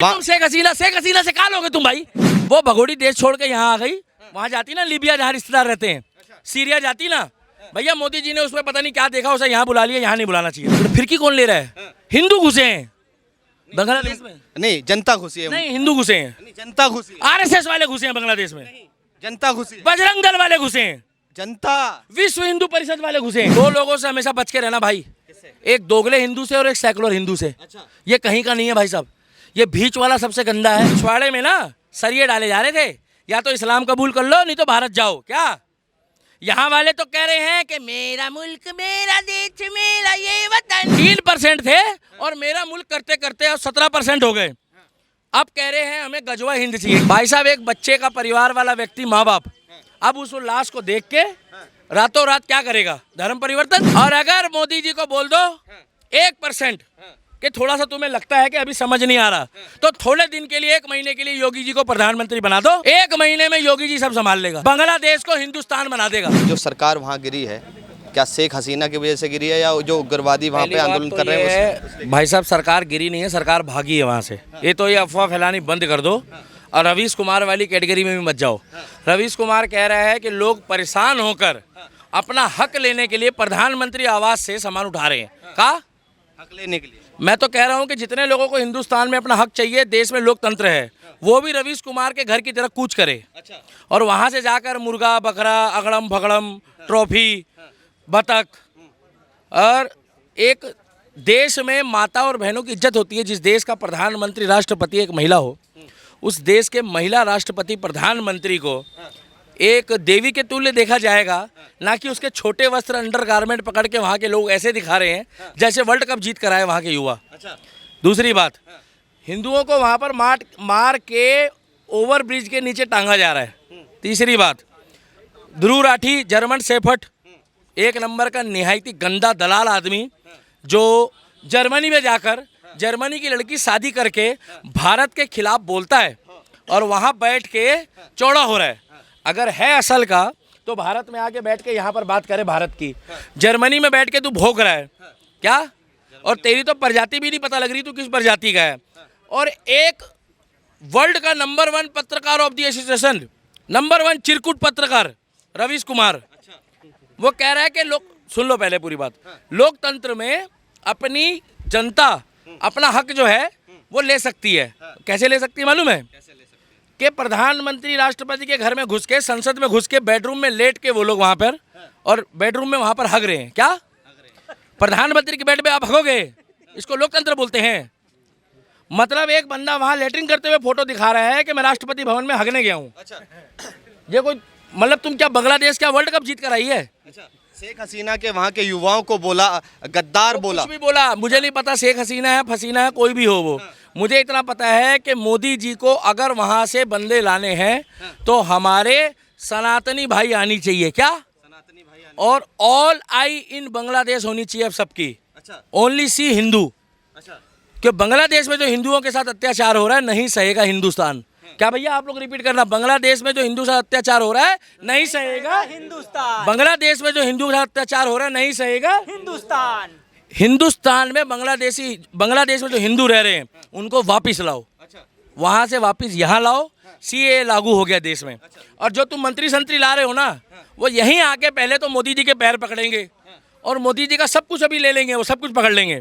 तुम शेख हसीना से कहा लोगे तुम भाई? वो भगोड़ी देश छोड़ के यहाँ आ गई, वहां जाती ना लीबिया जहाँ रिश्तेदार रहते हैं, सीरिया जाती ना भैया। मोदी जी ने उसमें पता नहीं क्या देखा, उसे यहाँ बुला लिया, यहाँ नहीं बुलाना चाहिए। तो फिरकी कौन ले रहा है? हिंदू घुसे हैं बांग्लादेश में। नहीं, जनता घुसी है। नहीं, हिंदू घुसे हैं, नहीं, जनता घुसी है। आरएसएस वाले घुसे हैं बांग्लादेश में, जनता घुसी है। बजरंग दल वाले घुसे हैं, जनता, विश्व हिंदू परिषद वाले घुसे हैं। दो लोगों से हमेशा बच के रहना भाई, एक दोगले हिंदू से और एक सेकुलर हिंदू से। ये कहीं का नहीं है भाई साहब, ये बीच वाला सबसे गंदा है। पिछवाड़े में ना सरिये डाले जा रहे थे, या तो इस्लाम कबूल कर लो नहीं तो भारत जाओ। क्या यहाँ वाले तो कह रहे हैं कि मेरा मुल्क मेरा देश मेरा ये वतन। 3% थे और मेरा मुल्क करते करते अब 17% हो गए। अब कह रहे हैं हमें गजवा हिंद चाहिए। भाई साहब, एक बच्चे का परिवार वाला व्यक्ति, माँ बाप, अब उस लाश को देख के रातों रात क्या करेगा? धर्म परिवर्तन। और अगर मोदी जी को बोल दो 1% कि थोड़ा सा तुम्हें लगता है कि अभी समझ नहीं आ रहा, तो थोड़े दिन के लिए, 1 महीने के लिए योगी जी को प्रधानमंत्री बना दो। 1 महीने में योगी जी सब संभाल लेगा, बांग्लादेश को हिंदुस्तान बना देगा। जो सरकार वहाँ गिरी है, क्या शेख हसीना की वजह से गिरी है या जो उग्रवादी वहाँ पे आंदोलन कर रहे हैं? भाई साहब, सरकार गिरी नहीं है, सरकार भागी है वहाँ से। ये तो ये अफवाह फैलानी बंद कर दो और रवीश कुमार वाली कैटेगरी में भी मत जाओ। रवीश कुमार कह रहा है कि लोग परेशान होकर अपना हक लेने के लिए प्रधानमंत्री आवास से सामान उठा रहे हैं। का हक लेने के लिए? मैं तो कह रहा हूं कि जितने लोगों को हिंदुस्तान में अपना हक चाहिए, देश में लोकतंत्र है, वो भी रवीश कुमार के घर की तरफ कूच करे। अच्छा। और वहां से जाकर मुर्गा बकरा अगड़म भगड़म ट्रॉफी बतख, और एक देश में माता और बहनों की इज्जत होती है। जिस देश का प्रधानमंत्री राष्ट्रपति एक महिला हो, उस देश के महिला राष्ट्रपति प्रधानमंत्री को एक देवी के तुल्य देखा जाएगा, ना कि उसके छोटे वस्त्र अंडरगारमेंट पकड़ के वहाँ के लोग ऐसे दिखा रहे हैं जैसे वर्ल्ड कप जीत कर आए वहाँ के युवा। अच्छा। दूसरी बात, हिंदुओं को वहाँ पर मार के ओवर ब्रिज के नीचे टांगा जा रहा है। तीसरी बात, Dhruv Rathee German shepherd, 1 number का निहायती गंदा दलाल आदमी, जो जर्मनी में जाकर जर्मनी की लड़की शादी करके भारत के खिलाफ बोलता है और वहाँ बैठ के चौड़ा हो रहा है। अगर है असल का तो भारत में आके बैठ के यहाँ पर बात करे भारत की। जर्मनी में बैठ के तू भोग रहा है क्या? और तेरी तो प्रजाति भी नहीं पता लग रही तू किस प्रजाति का है। और एक वर्ल्ड का नंबर 1 पत्रकार ऑफ द एसोसिएशन, नंबर 1 चिरकुट पत्रकार रवीश कुमार, वो कह रहा है कि लोग, सुन लो पहले पूरी बात, लोकतंत्र में अपनी जनता अपना हक जो है वो ले सकती है। कैसे ले सकती है मालूम है? कि प्रधानमंत्री राष्ट्रपति के घर में घुस के, संसद में घुस के, बेडरूम में लेट के वो लोग वहां पर, और बेडरूम में वहां पर हग रहे हैं। क्या प्रधानमंत्री के बेड पे आप हगोगे? इसको लोकतंत्र बोलते हैं। मतलब एक बंदा वहां लेटरिंग करते हुए फोटो दिखा रहा है कि मैं राष्ट्रपति भवन में हगने गया हूँ। अच्छा। ये कोई मतलब, तुम क्या बांग्लादेश क्या वर्ल्ड कप जीत कर आई है? अच्छा। शेख हसीना के वहाँ के युवाओं को बोला, गद्दार बोला। कुछ भी बोला, मुझे नहीं पता शेख हसीना है फसीना है कोई भी हो वो। मुझे इतना पता है कि मोदी जी को अगर वहाँ से बंदे लाने हैं तो हमारे सनातनी भाई आनी चाहिए। क्या? सनातनी भाई आने। और ऑल आई इन बांग्लादेश होनी चाहिए अब सबकी। अच्छा। ओनली सी हिंदू। अच्छा। कि बांग्लादेश में जो हिंदुओं के साथ अत्याचार हो रहा है नहीं सहेगा हिंदुस्तान। क्या भैया आप लोग रिपीट करना, बांग्लादेश में जो हिंदू साथ अत्याचार हो रहा है नहीं सहेगा हिंदुस्तान। बांग्लादेश में जो हिंदू साथ अत्याचार हो रहा है नहीं सहेगा हिंदुस्तान। हिंदुस्तान में बांग्लादेश में जो हिंदू रह रहे हैं उनको वापिस लाओ। अच्छा। वहां से वापिस यहाँ लाओ। सीए लागू हो गया देश में। और जो तुम मंत्री संतरी ला रहे हो ना, वो यहीं आके पहले तो मोदी जी के पैर पकड़ेंगे और मोदी जी का सब कुछ अभी ले लेंगे, वो सब कुछ पकड़ लेंगे,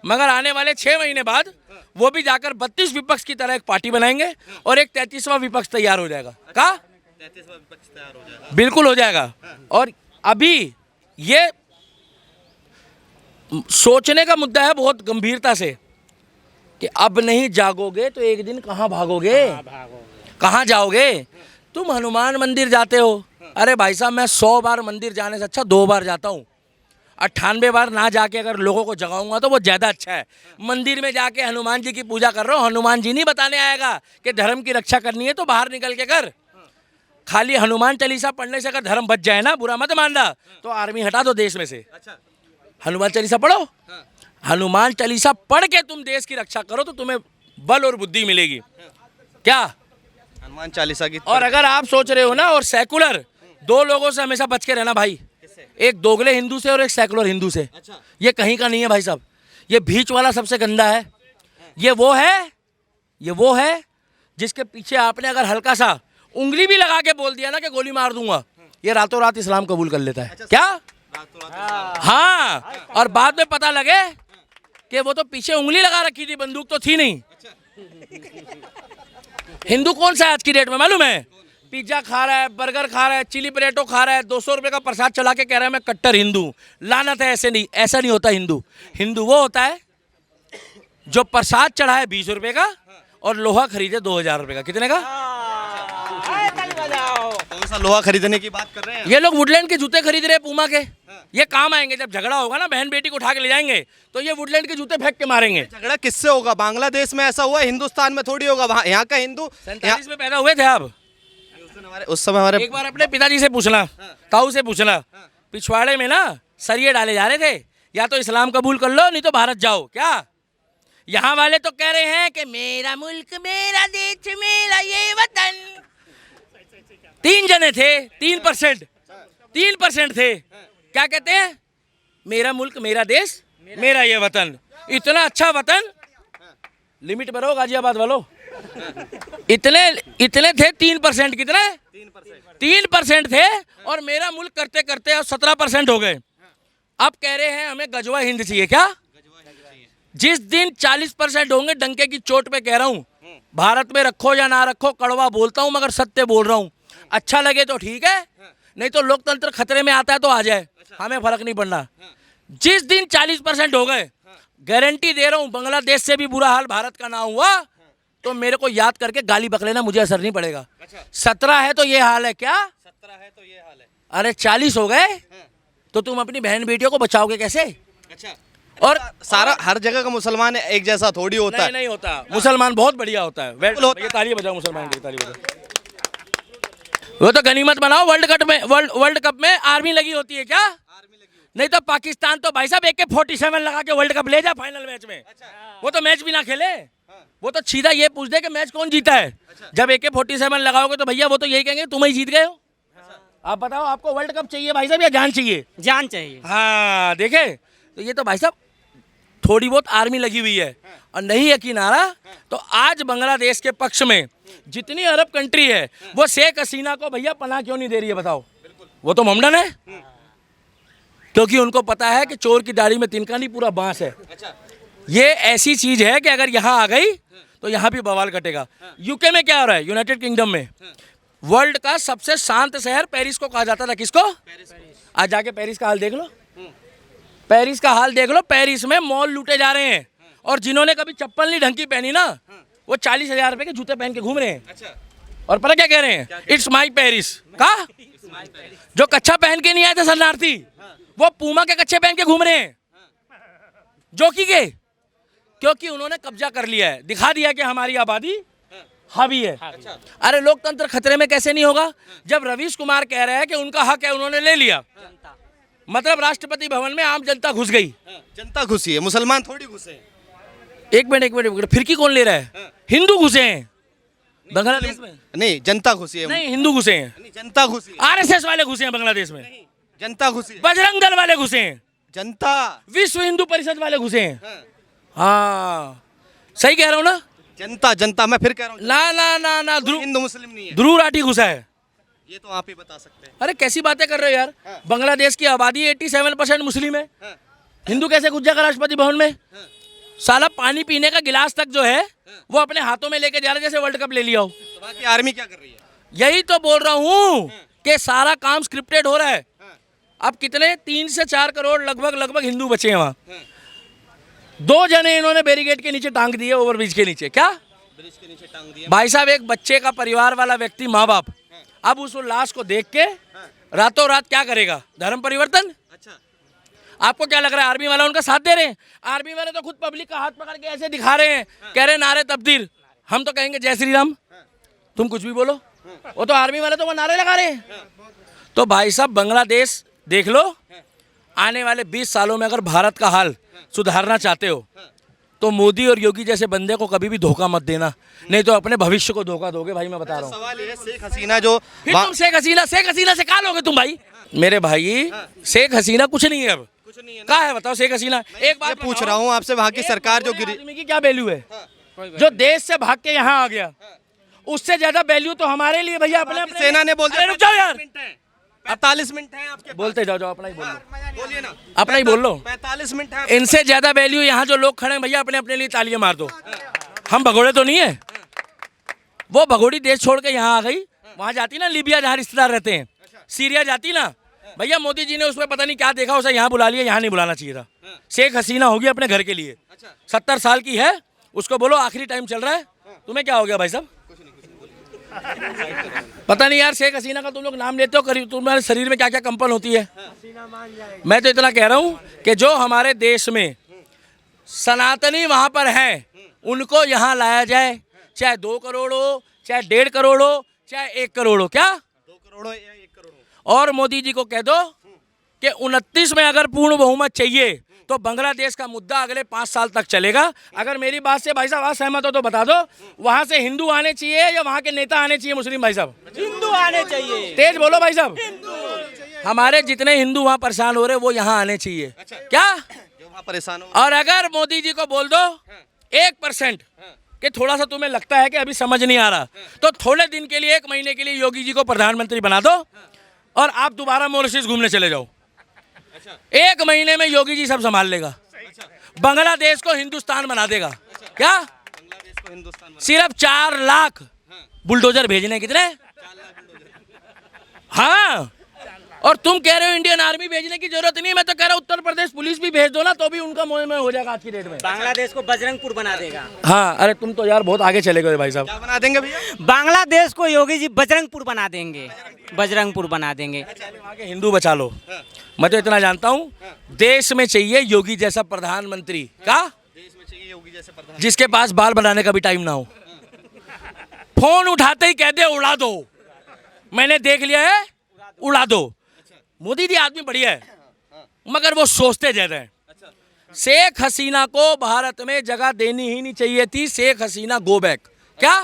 मगर आने वाले 6 महीने बाद वो भी जाकर 32 विपक्ष की तरह एक पार्टी बनाएंगे और एक 33वां विपक्ष तैयार हो जाएगा। का 33वां विपक्ष तैयार हो जाएगा? बिल्कुल हो जाएगा। और अभी ये सोचने का मुद्दा है बहुत गंभीरता से कि अब नहीं जागोगे तो एक दिन कहाँ भागोगे, कहाँ जाओगे? तुम हनुमान मंदिर जाते हो, अरे भाई साहब मैं 100 बार मंदिर जाने से अच्छा 2 बार जाता हूँ। 98 बार ना जाके अगर लोगों को जगाऊंगा तो वो ज़्यादा अच्छा है। मंदिर में जाके हनुमान जी की पूजा कर रहा हूँ, हनुमान जी नहीं बताने आएगा कि धर्म की रक्षा करनी है तो बाहर निकल के कर। खाली हनुमान चालीसा पढ़ने से अगर धर्म बच जाए ना, बुरा मत मानना, तो आर्मी हटा दो देश में से। अच्छा। हनुमान चालीसा पढ़ो, हनुमान चालीसा पढ़ के तुम देश की रक्षा करो तो तुम्हें बल और बुद्धि मिलेगी। क्या? हनुमान चालीसा की। और अगर आप सोच रहे हो ना, और सेकुलर, 2 लोगों से हमेशा बच के रहना भाई, एक दोगले हिंदू से और एक सेकुलर हिंदू से। अच्छा। ये कहीं का नहीं है भाई साहब, ये बीच वाला सबसे गंदा है। ये वो है ये वो है जिसके पीछे आपने अगर हल्का सा उंगली भी लगा के बोल दिया ना कि गोली मार दूंगा, ये रातों रात इस्लाम कबूल कर लेता है। क्या? हाँ, और बाद में पता लगे कि वो तो पीछे उंगली लगा रखी थी, बंदूक तो थी नहीं। हिंदू कौन सा है आज की डेट में मालूम है? पिज्जा खा रहा है, बर्गर खा रहा है, चिली पटेटो खा रहा है, 200 रुपए का प्रसाद चला के कह रहा है मैं कट्टर हिंदू। लानत है, ऐसे नहीं, ऐसा नहीं होता हिंदू। हिंदू वो होता है जो प्रसाद चढ़ाए 20 रुपए का और लोहा खरीदे 2000 रुपए का। कितने का? कौन सा लोहा खरीदने की बात कर रहे हैं? ये लोग वुडलैंड के जूते खरीद रहे हैं पूमा के। ये काम आएंगे जब झगड़ा होगा ना, बहन बेटी को उठा के ले जाएंगे तो ये वुडलैंड के जूते फेंक के मारेंगे। झगड़ा किससे होगा? बांग्लादेश में ऐसा हुआ, हिंदुस्तान में थोड़ी होगा। वहाँ यहाँ का हिंदू 47 में पैदा हुए थे आप। उस समय हमारे एक बार अपने पिताजी से पूछना, ताऊ से पूछना, पिछवाड़े में ना सरिये डाले जा रहे थे, या तो इस्लाम कबूल कर लो नहीं तो भारत जाओ। क्या? यहाँ वाले तो कह रहे हैं कि मेरा मुल्क मेरा देश मेरा ये वतन। 3 जने थे, 3% थे। क्या कहते हैं? मेरा मुल्क मेरा देश मेरा ये वतन। इतना अच्छा वतन, लिमिट में रहो गाजियाबाद वालों। इतने थे 3%। कितने? 3% थे और मेरा मुल्क करते करते अब 17% हो गए। अब कह रहे हैं हमें गजवा हिंद चाहिए। क्या? जिस दिन 40% होंगे, डंके की चोट पे कह रहा हूं, भारत में रखो या ना रखो, कड़वा बोलता हूं मगर सत्य बोल रहा हूं। अच्छा लगे तो ठीक है, नहीं तो लोकतंत्र खतरे में आता है तो आ जाए, हमें फर्क नहीं पड़ना। जिस दिन 40% हो गए, गारंटी दे रहा हूं, बांग्लादेश से भी बुरा हाल भारत का ना हुआ तो मेरे को याद करके गाली बक लेना, मुझे असर नहीं पड़ेगा। 17 है तो ये हाल है। क्या? 17 है तो ये हाल है। अरे 40 हो गए तो तुम अपनी बहन बेटियों को बचाओगे कैसे? अच्छा, और सारा हर जगह का मुसलमान एक जैसा थोड़ी होता है। नहीं होता। मुसलमान बहुत बढ़िया होता है। ये ताली बजाओ मुसलमान की, ताली बजाओ। वो तो गनीमत बनाओ। वर्ल्ड कप में आर्मी लगी होती है। क्या? नहीं तो पाकिस्तान तो भाई साहब AK-47 लगा के वर्ल्ड कप ले जा फाइनल मैच में। वो तो मैच भी ना खेले, वो तो सीधा ये पूछ दे कि मैच कौन जीता है। जब AK-47 लगाओगे तो भैया वो तो यही कहेंगे तुम ही जीत गए हो। आप बताओ, आपको वर्ल्ड कप चाहिए भाई साहब या जान चाहिए? जान चाहिए। हाँ, देखे तो ये तो भाई साहब थोड़ी बहुत आर्मी लगी हुई है। और नहीं यकीन आ रहा तो आज बांग्लादेश के पक्ष में जितनी अरब कंट्री है वो शेख हसीना को भैया पनाह क्यों नहीं दे रही है? बताओ। वो तो मोमडन है, क्योंकि उनको पता है कि चोर की दाढ़ी में तिनका नहीं, पूरा बांस है। ये ऐसी चीज है कि अगर यहाँ आ गई तो यहाँ भी बवाल कटेगा। यूके में क्या हो रहा है? यूनाइटेड किंगडम में वर्ल्ड का सबसे शांत शहर पेरिस को कहा जाता था। किसको? आज जाके पेरिस का हाल देख लो। पेरिस का हाल देख लो। पेरिस में मॉल लूटे जा रहे हैं और जिन्होंने कभी चप्पल नहीं ढंग की पहनी ना, वो 40,000 रुपए के जूते पहन के घूम रहे हैं। और पता क्या कह रहे हैं? It's my Paris. का जो कच्छा पहन के नहीं आए थे शरणार्थी, वो पूमा के कच्छे पहन के घूम रहे हैं। जोकी के, क्योंकि उन्होंने कब्जा कर लिया है, दिखा दिया कि हमारी आबादी हावी है। अरे लोकतंत्र खतरे में कैसे नहीं होगा जब रवीश कुमार कह रहे हैं कि उनका हक है, उन्होंने ले लिया। मतलब राष्ट्रपति भवन में आम जनता घुस गई। जनता घुसी है, मुसलमान थोड़ी घुसे। एक मिनट, फिरकी कौन ले रहा है? हिंदू घुसे हैं बांग्लादेश में। नहीं, जनता घुसी है। नहीं, हिंदू घुसे हैं। नहीं, जनता घुसी है। RSS वाले घुसे हैं बांग्लादेश में। जनता घुसी है। बजरंग दल वाले घुसे हैं। जनता। विश्व हिंदू परिषद वाले घुसे हैं। हाँ, सही कह रहा हूँ ना? जनता मैं फिर कह रहा हूँ ना हिंदू मुस्लिम नहीं है। ध्रुव राठी घुसा है। ये तो आप ही बता सकते हैं। अरे कैसी बातें कर रहे हो यार? बांग्लादेश की आबादी 87% मुस्लिम है। हिंदू कैसे घुस जाएगा राष्ट्रपति भवन में? साला पानी पीने का गिलास तक जो है वो अपने हाथों में लेके जा रहे जैसे वर्ल्ड कप ले लिया हो। तो बाकी आर्मी क्या कर रही है? यही तो बोल रहा हूँ कि सारा काम स्क्रिप्टेड हो रहा है। अब कितने 3 से 4 करोड़ लगभग हिंदू बचे हैं वहाँ। 2 जने इन्होंने बैरिकेड के नीचे टांग दिए, ओवरब्रिज के नीचे। क्या? ब्रिज के नीचे टांग दिया। भाई साहब, एक बच्चे का परिवार वाला व्यक्ति, माँ बाप, अब उस लाश को देख के रातों रात क्या करेगा? धर्म परिवर्तन। अच्छा, आपको क्या लग रहा है आर्मी वाला उनका साथ दे रहे हैं? आर्मी वाले तो खुद पब्लिक का हाथ पकड़ के ऐसे दिखा रहे हैं, कह रहे हैं नारे तब्दील। हम तो कहेंगे जय श्री राम, तुम कुछ भी बोलो। वो तो आर्मी वाले तो वो नारे लगा रहे हैं। तो भाई साहब, बांग्लादेश देख लो, आने वाले 20 सालों में अगर भारत का हाल सुधारना चाहते हो तो मोदी और योगी जैसे बंदे को कभी भी धोखा मत देना, नहीं तो अपने भविष्य को धोखा दोगे भाई। मैं बता रहा हूँ। सवाल ये है, शेख हसीना जो फिर तुम शेख हसीना से कहा लोगे तुम भाई? मेरे भाई, शेख हसीना कुछ नहीं है। अब कुछ नहीं है कहा है बताओ शेख हसीना? एक बात पूछ रहा हूँ आपसे, वहाँ की सरकार जो गिरी, आदमी की क्या वैल्यू है? जो देश से भाग के यहाँ आ गया, उससे ज्यादा वैल्यू तो हमारे लिए भैया अपने अपने सेना ने बोल दिया रुक जाओ यार, 45 मिनट है आपके बोलते जाओ अपना ही बोल लो, बोलिए ना, अपना ही बोल लो। 45 मिनट है। इनसे ज्यादा वैल्यू यहाँ जो लोग खड़े हैं भैया अपने अपने लिए तालियां मार दो। हम भगोड़े तो नहीं है। वो भगोड़ी देश छोड़ के यहाँ आ गई, वहां जाती ना लीबिया जहाँ रिश्तेदार रहते हैं, सीरिया जाती ना भैया, मोदी जी ने उसमें पता नहीं क्या देखा, उसे यहाँ बुला लिया, यहाँ नहीं बुलाना चाहिए था। शेख हसीना होगी अपने घर के लिए, 70 साल की है, उसको बोलो आखिरी टाइम चल रहा है, तुम्हें क्या हो गया भाई साहब? पता नहीं यार, शेख हसीना का तुम लोग नाम लेते हो, करीब तुम्हारे शरीर में क्या क्या कंपन होती है। मैं तो इतना कह रहा हूँ कि जो हमारे देश में सनातनी वहां पर हैं, उनको यहाँ लाया जाए, चाहे 2 करोड़ हो, चाहे 1.5 करोड़ हो, चाहे 1 करोड़ हो, क्या 2 करोड़ हो या 1 करोड़ हो। और मोदी जी को कह दो कि 29 में अगर पूर्ण बहुमत चाहिए तो बांग्लादेश का मुद्दा अगले 5 साल तक चलेगा। अगर मेरी बात से भाई साहब असहमत हो तो बता दो, वहां से हिंदू आने चाहिए या वहां के नेता आने चाहिए? मुस्लिम भाई साहब, हिंदू आने चाहिए। तेज बोलो भाई साहब। हमारे जितने हिंदू वहां परेशान हो रहे वो यहाँ आने चाहिए, क्या जो वहाँ परेशान हो। और अगर मोदी जी को बोल दो 1% कि थोड़ा सा तुम्हें लगता है कि अभी समझ नहीं आ रहा, तो थोड़े दिन के लिए 1 महीने के लिए योगी जी को प्रधानमंत्री बना दो और आप दोबारा मॉरिशस घूमने चले जाओ। 1 महीने में योगी जी सब संभाल लेगा, बांग्लादेश को हिंदुस्तान बना देगा। क्या बांग्लादेश को हिंदुस्तान सिर्फ 4 लाख बुलडोजर भेजने, कितने? हाँ, और तुम कह रहे हो इंडियन आर्मी भेजने की जरूरत नहीं, मैं तो कह रहा हूँ उत्तर प्रदेश पुलिस भी भेज दो ना, तो भी उनका मोह में हो जाएगा आज की डेट में। बांग्लादेश को बजरंगपुर बना देगा। हाँ, अरे तुम तो यार बहुत आगे चले गए भाई साहब। क्या बना देंगे भैया? बांग्लादेश को योगी जी बजरंगपुर बना देंगे, बजरंगपुर बना देंगे। वहाँ के हिंदू बचा लो। मैं तो इतना जानता हूँ, देश में चाहिए योगी जैसा प्रधानमंत्री, का देश में चाहिए योगी जैसे प्रधान, जिसके पास बाल बनाने का भी टाइम ना हो, फोन उठाते ही कहते उड़ा दो, मैंने देख लिया है, उड़ा दो। मोदी जी आदमी बढ़िया है, मगर वो सोचते ज्यादा है। शेख हसीना को भारत में जगह देनी ही नहीं चाहिए थी। Sheikh Hasina go back. क्या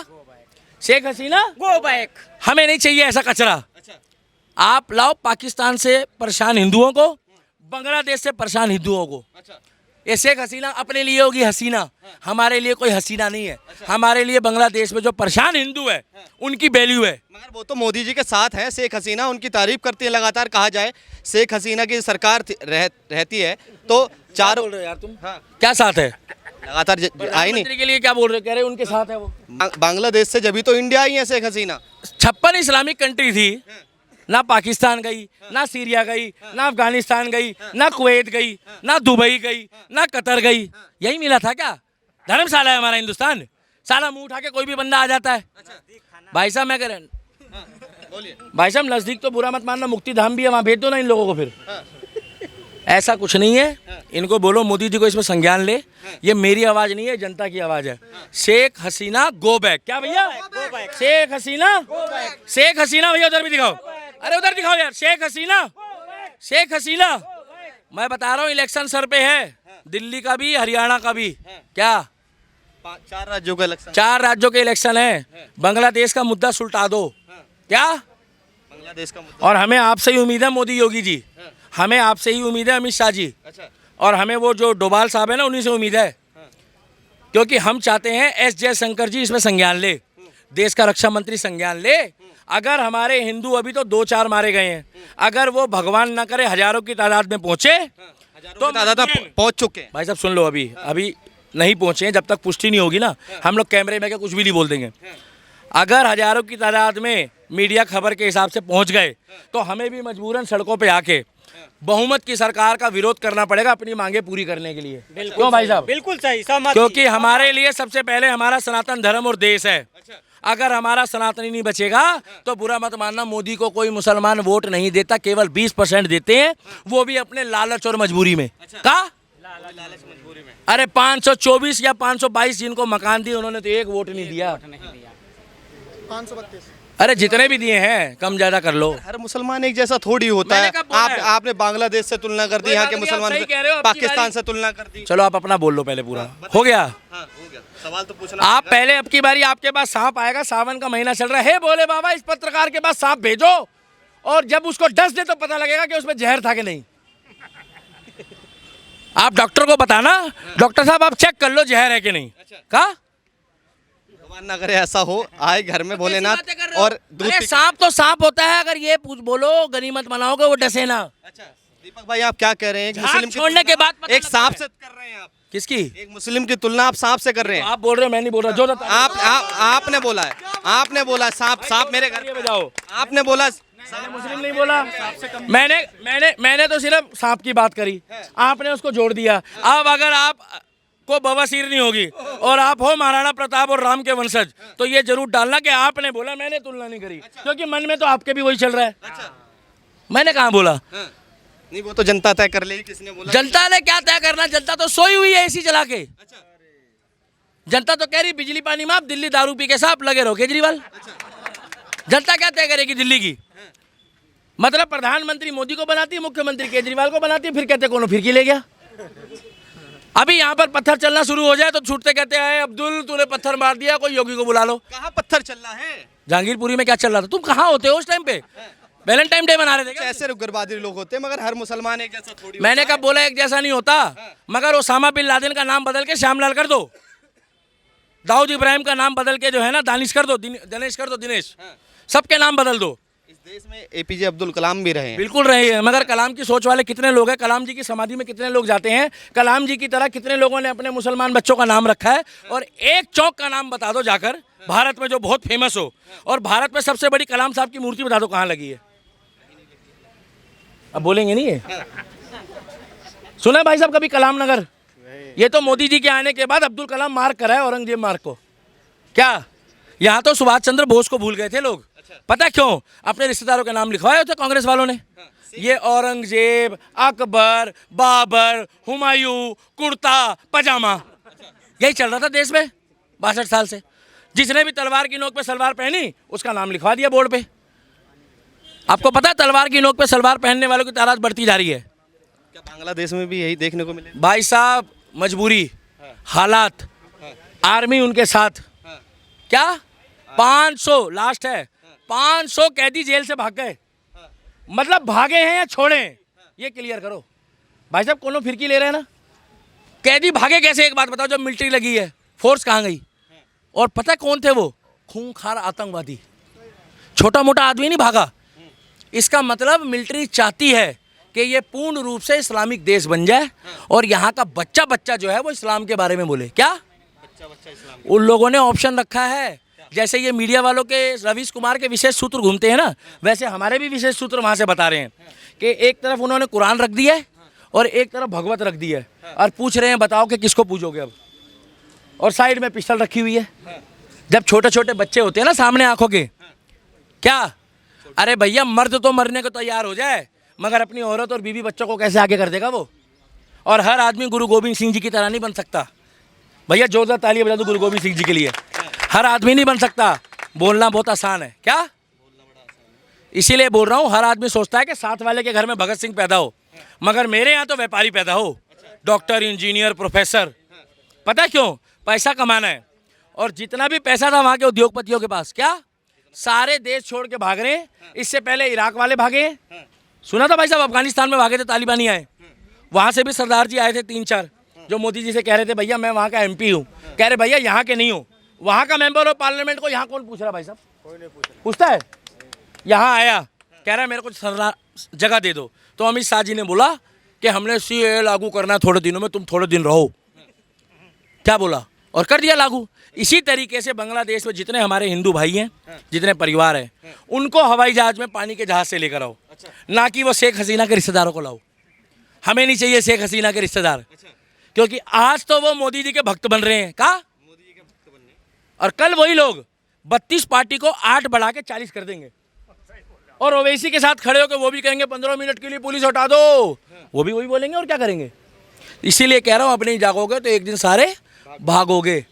शेख हसीना गो बैक, हमें नहीं चाहिए ऐसा कचरा। आप लाओ पाकिस्तान से परेशान हिंदुओं को, बांग्लादेश से परेशान हिंदुओं को। ये शेख हसीना अपने लिए होगी हसीना, हमारे लिए कोई हसीना नहीं है। हमारे लिए बांग्लादेश में जो परेशान हिंदू है उनकी वैल्यू है। मगर वो तो मोदी जी के साथ है शेख हसीना, उनकी तारीफ करती है लगातार। कहा जाए शेख हसीना की सरकार रहती है तो चारों, बोल रहे हो यार तुम? हाँ, क्या साथ है? लगातार आई नहीं। प्रधानमंत्री के लिए क्या बोल रहे हो? कह रहे उनके साथ है वो। बांग्लादेश से जब तो इंडिया आई है शेख हसीना। 56 इस्लामिक कंट्री थी, ना पाकिस्तान गई, ना सीरिया गई, ना अफगानिस्तान गई, ना कुवैत गई, ना दुबई गई, ना कतर गई। यही मिला था क्या? धर्मशाला है हमारा हिंदुस्तान। साला मुंह उठा के कोई भी बंदा आ जाता है। भाई साहब मैं कह रहा, भाई साहब नजदीक तो बुरा मत मानना, मुक्ति धाम भी है, वहां भेज दो ना इन लोगों को। फिर ऐसा कुछ नहीं है, इनको बोलो मोदी जी को इसमें संज्ञान ले। ये मेरी आवाज नहीं है, जनता की आवाज है। Sheikh Hasina go back. क्या भैया? शेख हसीना, शेख हसीना भैया उधर भी दिखाओ, अरे उधर दिखाओ यार। शेख हसीना, शेख हसीना। मैं बता रहा हूँ इलेक्शन सर पे है, दिल्ली का भी हरियाणा का भी। क्या 4 राज्यों का इलेक्शन, 4 राज्यों के इलेक्शन है। बांग्लादेश का मुद्दा सुलटा दो। क्या बांग्लादेश का मुद्दा। और हमें आपसे ही उम्मीद है मोदी योगी जी, हमें आपसे ही उम्मीद है अमित शाह जी, और हमें वो जो डोभाल साहब है ना उन्हीं से उम्मीद है। क्योंकि हम चाहते हैं एस जयशंकर जी इसमें संज्ञान ले, देश का रक्षा मंत्री संज्ञान ले। अगर हमारे हिंदू अभी तो 2-4 मारे गए हैं, अगर वो भगवान ना करे हजारों की तादाद में पहुंचे तो तादाद पहुंच चुके हैं। भाई साहब सुन लो, अभी नहीं पहुंचे हैं, जब तक पुष्टि नहीं होगी ना हम लोग कैमरे में क्या कुछ भी नहीं बोल देंगे। अगर हजारों की तादाद में मीडिया खबर के हिसाब से पहुंच गए तो हमें भी मजबूरन सड़कों पे आके बहुमत की सरकार का विरोध करना पड़ेगा अपनी मांगे पूरी करने के लिए। क्यों भाई साहब? बिल्कुल सही, सहमत। क्योंकि हमारे लिए सबसे पहले हमारा सनातन धर्म और देश है। अगर हमारा सनातनी नहीं बचेगा तो बुरा मत मानना, मोदी को कोई मुसलमान वोट नहीं देता, केवल 20% देते हैं, वो भी अपने लालच और मजबूरी में। का अरे 524 या 522 जिनको मकान दिए उन्होंने तो 1 वोट नहीं दिया। 532। अरे जितने भी दिए हैं कम ज्यादा कर लो। हर मुसलमान एक जैसा थोड़ी होता है। मैंने कब बोला है? आपने बांग्लादेश से तुलना कर दी, यहाँ के मुसलमान सही कह रहे हो, आपकी पाकिस्तान बारी। से तुलना कर दी। चलो आप अपना बोल लो पहले, पूरा हो गया। हाँ, हो गया। सवाल तो पूछना आप पहले, अब की बारी आपके पास सांप आएगा, सावन का महीना चल रहा है, बोले बाबा इस पत्रकार के पास सांप भेजो, और जब उसको डस दे तो पता लगेगा कि उसमें जहर था कि नहीं। आप डॉक्टर को बताना, डॉक्टर साहब आप चेक कर लो जहर है कि नहीं। का भगवान ना करे ऐसा हो, आए घर में भोलेनाथ और दूध अरे पी- सांप तो सांप होता है, अगर ये पूछ बोलो गनीमत मनाओगे वो डसे ना। अच्छा दीपक भाई, आप क्या कह रहे हैं? एक झाग मुस्लिम की छोड़ने के तुलना बाद पता एक लगता सांप है। से कर रहे हैं आप, किसकी? एक मुस्लिम की तुलना आप सांप से कर रहे हैं। आप बोल रहे हो, मैं नहीं बोल रहा। जो आपने बोला है, आपने बोला सांप मेरे घर पे बजाओ। आपने बोला मुस्लिम नहीं बोला। मैंने तो सिर्फ सांप की बात करी, आपने उसको जोड़ दिया। अब अगर आप को बवासीर नहीं होगी और आप हो महाराणा प्रताप और राम के वंशज, तो ये जरूर डालना कि आपने बोला, मैंने तुलना नहीं करी। क्योंकि मन में तो आपके भी वही चल रहा है। मैंने कहाँ बोला? नहीं, वो तो जनता तय कर लेगी किसने बोला। जनता ने क्या तय करना? जनता तो सोई हुई है एसी चला के। जनता तो कह रही बिजली पानी माफ, दिल्ली दारू पी के साथ लगे रहो केजरीवाल। जनता क्या तय करेगी दिल्ली की? मतलब प्रधानमंत्री मोदी को बनाती, मुख्यमंत्री केजरीवाल को बनाती, फिर कहते कौन फिरकी ले गया। अभी यहाँ पर पत्थर चलना शुरू हो जाए तो छूटते कहते हैं अब्दुल तूने पत्थर मार दिया, कोई योगी को बुला लो। कहाँ पत्थर चल रहा है? जहांगीरपुरी में क्या चल रहा था? तुम कहाँ होते हो उस टाइम पे? वैलेंटाइन डे मना रहे थे क्या? ऐसे उग्रवादी लोग होते हैं, मगर हर मुसलमान एक जैसा थोड़ी मैंने कब बोला एक जैसा नहीं होता? मगर ओसामा बिन लादेन का नाम बदल के श्यामलाल कर दो, दाऊद इब्राहिम का नाम बदल के जो है ना दानिश कर दो, दिनेश कर दो, दिनेश, सबके नाम बदल दो। इस देश में एपीजे अब्दुल कलाम भी रहे हैं। बिल्कुल रही है, मगर कलाम की सोच वाले कितने लोग हैं? कलाम जी की समाधि में कितने लोग जाते हैं? कलाम जी की तरह कितने लोगों ने अपने मुसलमान बच्चों का नाम रखा है? और एक चौक का नाम बता दो जाकर भारत में जो बहुत फेमस हो, और भारत में सबसे बड़ी कलाम साहब की मूर्ति बता दो कहाँ लगी है। अब बोलेंगे नहीं है? सुना है भाई साहब कभी कलाम नगर? ये तो मोदी जी के आने के बाद अब्दुल कलाम मार्क करा है, औरंगजेब मार्क को। क्या यहाँ तो सुभाष चंद्र बोस को भूल गए थे लोग? पता क्यों? अपने रिश्तेदारों के नाम लिखवाए होते कांग्रेस वालों ने। ये औरंगजेब, अकबर, बाबर, हुमायूं, कुर्ता पजामा, यही चल रहा था देश में 62 साल से। जिसने भी तलवार की नोक पे सलवार पहनी उसका नाम लिखवा दिया बोर्ड पे। आपको पता है तलवार की नोक पे सलवार पहनने वालों की तादाद बढ़ती जा रही है। क्या बांग्लादेश में भी यही देखने को मिले? भाई साहब मजबूरी, हालात, आर्मी उनके साथ। क्या 500 लास्ट है, 500 कैदी जेल से भाग गए। मतलब भागे हैं या छोड़े हैं, ये क्लियर करो भाई साहब। कोनो फिरकी ले रहे हैं ना? कैदी भागे कैसे? एक बात बताओ, जब मिलिट्री लगी है फोर्स कहाँ गई? और पता कौन थे वो? खूंखार आतंकवादी, छोटा मोटा आदमी नहीं भागा। इसका मतलब मिलिट्री चाहती है कि ये पूर्ण रूप से इस्लामिक देश बन जाए और यहाँ का बच्चा बच्चा जो है वो इस्लाम के बारे में बोले। क्या उन लोगों ने ऑप्शन रखा है? जैसे ये मीडिया वालों के रवीश कुमार के विशेष सूत्र घूमते हैं ना, वैसे हमारे भी विशेष सूत्र वहाँ से बता रहे हैं कि एक तरफ उन्होंने कुरान रख दिया है और एक तरफ भगवत रख दिया है, और पूछ रहे हैं बताओ कि किसको पूजोगे अब। और साइड में पिस्टल रखी हुई है। जब छोटे छोटे बच्चे होते हैं ना सामने आंखों के, क्या अरे भैया मर्द तो मरने को तैयार हो जाए, मगर अपनी औरत और बीवी बच्चों को कैसे आगे कर देगा वो? और हर आदमी गुरु गोविंद सिंह जी की तरह नहीं बन सकता। भैया जोरदार ताली बजा दो गुरु गोविंद सिंह जी के लिए। हर आदमी नहीं बन सकता, बोलना बहुत आसान है। क्या इसीलिए बोल रहा हूँ, हर आदमी सोचता है कि साथ वाले के घर में भगत सिंह पैदा हो, मगर मेरे यहाँ तो व्यापारी पैदा हो, डॉक्टर, इंजीनियर, प्रोफेसर। पता क्यों? पैसा कमाना है। और जितना भी पैसा था वहाँ के उद्योगपतियों के पास, क्या सारे देश छोड़ के भाग रहे हैं। इससे पहले इराक वाले भागे, सुना था भाई साहब, अफगानिस्तान में भागे थे, तालिबानी आए, वहाँ से भी सरदार जी आए थे 3-4, जो मोदी जी से कह रहे थे भैया मैं वहाँ का MP हूँ। कह रहे भैया यहाँ के नहीं हो, वहाँ का मेंबर ऑफ पार्लियामेंट को यहाँ कौन पूछ रहा? भाई साहब कोई नहीं पूछता है। यहाँ आया, कह रहा है मेरे को जगह दे दो, तो अमित शाह जी ने बोला कि हमने CAA लागू करना है थोड़े दिनों में, तुम थोड़े दिन रहो। क्या बोला? और कर दिया लागू। इसी तरीके से बांग्लादेश में जितने हमारे हिंदू भाई हैं, जितने परिवार हैं, उनको हवाई जहाज में पानी के जहाज से लेकर आओ, ना कि वो शेख हसीना के रिश्तेदारों को लाओ। हमें नहीं चाहिए शेख हसीना के रिश्तेदार, क्योंकि आज तो वो मोदी जी के भक्त बन रहे हैं। कहा? और कल वही लोग 32 पार्टी को 8 बढ़ा के 40 कर देंगे, और ओवैसी के साथ खड़े होकर वो भी कहेंगे 15 मिनट के लिए पुलिस हटा दो, वो भी वही बोलेंगे। और क्या करेंगे? इसीलिए कह रहा हूँ, अपने ही जागोगे तो एक दिन सारे भागोगे।